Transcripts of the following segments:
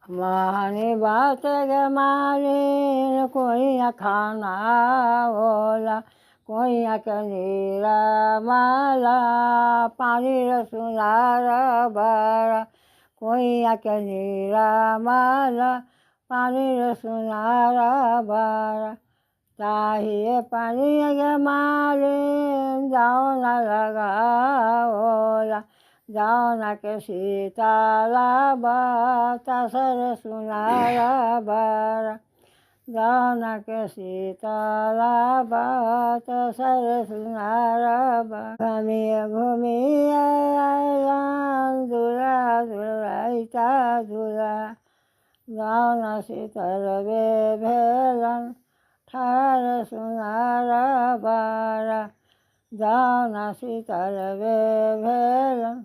मानी बात गे माली कोई खाना बोला कोई नीरा माला पानी सुनार बारा कोई नीरा माला पानी सुनार बारा चाहिए पानी गे माली जाओ न लगाओला जाओ न के सीताला बाता सर सुनारा बारा जाओ न के सीताला बाता सर सुनारा बारा घूमिए दूरा दूराइता दूरा जाओ न सीतर वे भेलन ठार सुनारा बारा जाओ न सीतर वे भेलन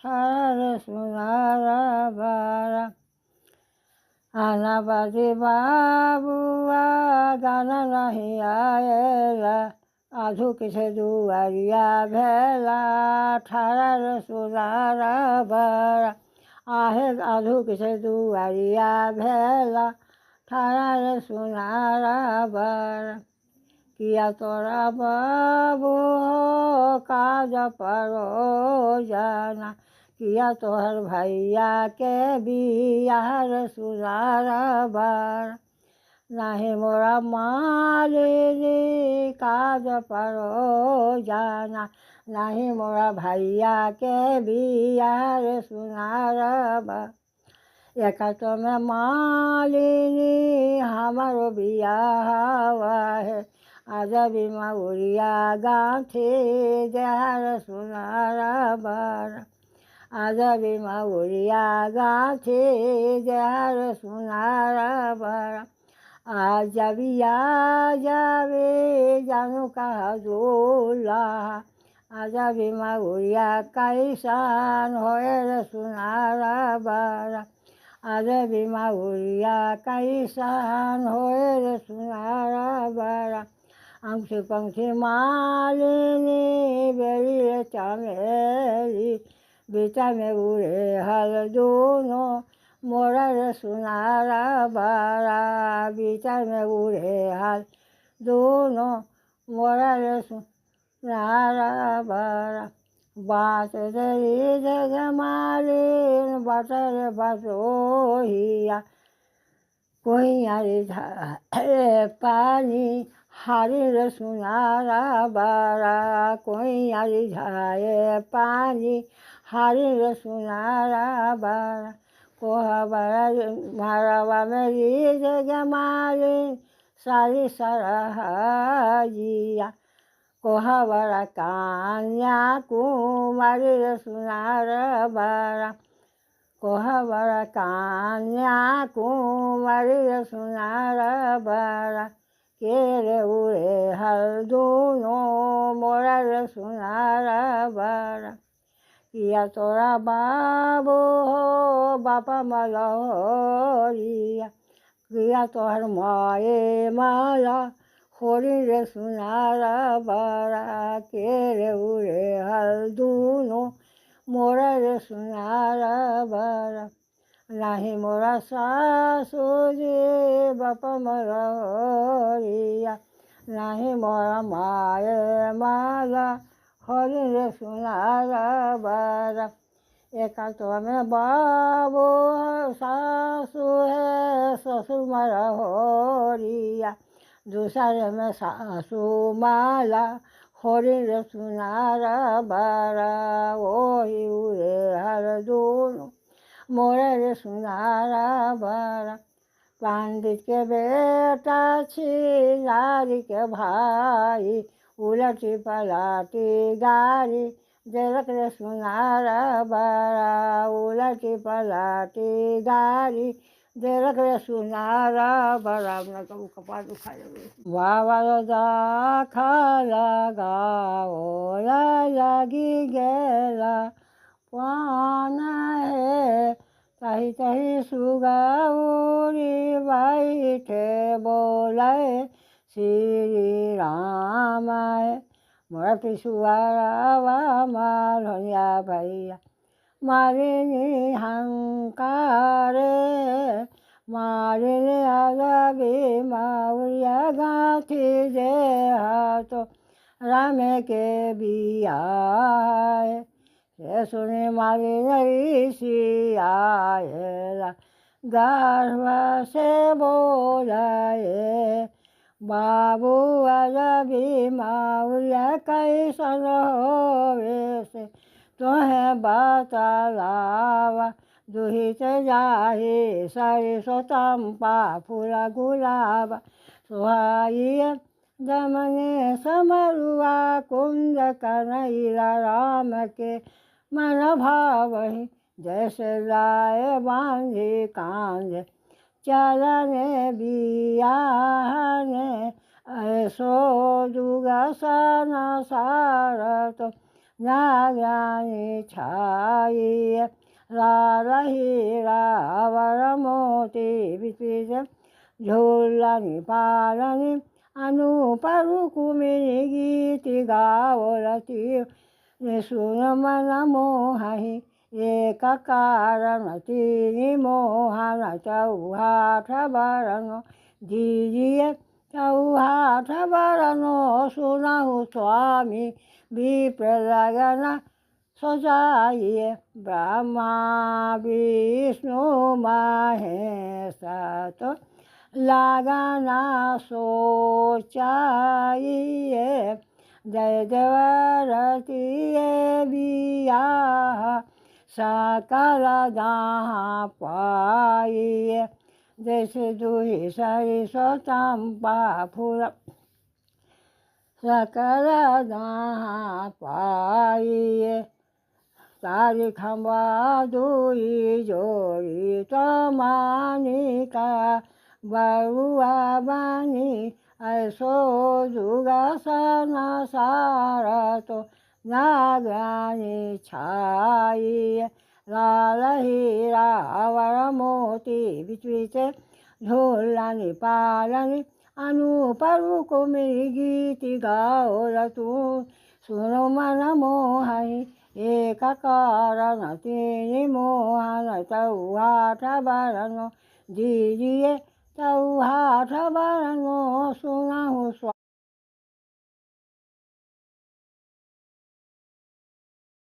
ठार सुनारा बारा आना बाजी बाबुआ गाना नहीं आएला आधु किसे दुआरिया भेला ठार सुनारा बारा आहे आधु किसे दुआरिया भेला ठार सुनारा बारा किया तोरा बाबू हो काज परो जाना किया तोहर भैया के बियाह सुनारा बारा नहीं मोरा मालिनी काज परो जाना नहीं मोरा भैया के बियाह सुनारा बारा एक तो में मालिनी हमारो बियाह है आज भी मऊरिया गाँठी देहर सुनारा बारा आज भी मऊरिया गाँठी देहर सुनारा बारा आज भी आ जावे जानू कहा जोला आज भी मऊरिया कैसान होए सुनारा बारा आज भी मऊरिया कैसान होए सुनारा बारा अंशी पंखी मालिनी बेरी चमेली बीचा में उड़े हल दोनों मोरा सुनारा बारा बीचा में उड़े हल दोनों मोरा सुनारा बारा बात तेरी जग मालिन बटर बसोहिया कोई आरे पानी हरी सुनारा बारा कोई आरी झाए पानी हरी सुनारा बारा कोहा बारा मारावा मेरी जगह मारी सारी सराजिया कोहा बारा कान्या कुमारी सुनारा बारा कोहा बारा कान्या कुमारी सुनारा बारा केरे उड़े हल दोनों मोरा सुनारा बारा किया तोरा बाबू हो बापा मलहरिया किया तोहर माए माला होरी रे सुनारा बारा केरे उड़े हल दोनों मोरा रे सुनारा बारा नहीं मोरा सासू जी बापा मलहरिया नहीं मोरा माए माला हरि रे सुनारा बारा एक तो में बाबू सासू है ससुर मलहरिया दूसरे में सासू माला हरि रे सुनारा बारा वही उड़े हर दोनों मोरा रे सुनारा बारा पंडित के बेटा छिनारी के भाई उलटी पलाटी गारी देलक रे सुनारा बारा उलटी पलाटी गारी देलक रे सुनारा बारा अपना कबू कपार दुखाए बाबा दा खाला गाओला लगी गेला पान है तही तही सुगाउरी बैठे बोलाए श्री राम मोरा पिछुआवा मालिया भैया मालिनी हंकारे मारिने आजाबी माउरिया गाथी जे हाथो रामे के बियाए ये सुने मारी ऋषि आएला गर्भ से बोलाए बाबू आजाबी माउरिया कैसन होवे से तुम्हें बतलावा दुहित जाहि सरिसो चंपा फूल गुलाब सुहाइए दमने समरुआ कुंज कनैला राम के मन भावहि जैसे लाए बांधी कांज चलने बियाने ऐसो दुगसन सारत नागानी छाई रही रावर मोती विचिज झूलनी पालनी अनुपरु कुमिनी गीति गावलती निसुन मन मोहि एक कारण तीनि मोहन चौहाठ बरनो दीजिए चौहाठ बरनो सुनहु स्वामी विप्र लगन सोचाइए ब्रह्मा विष्णु महेश तो लगना सोचाइए जय देवरती बिया सकल जहाँ पाइए जैसे दुहि सरिसो चंपा फूल सकल जहाँ पाइए तारी खम्बा दुई जोड़ी तो मानिका बरुआ बानी ऐसो दुगसन सारतो नागानी छाई लाल हीरा वर मोती बिच झूलनी पालनी अनुपरु कुमिरी गीति गाओ तू सुनो मन मोहि एक कारण तीनि मोहन चौहाठ बरनो दीजिए चौहाठ बरनो सुनहु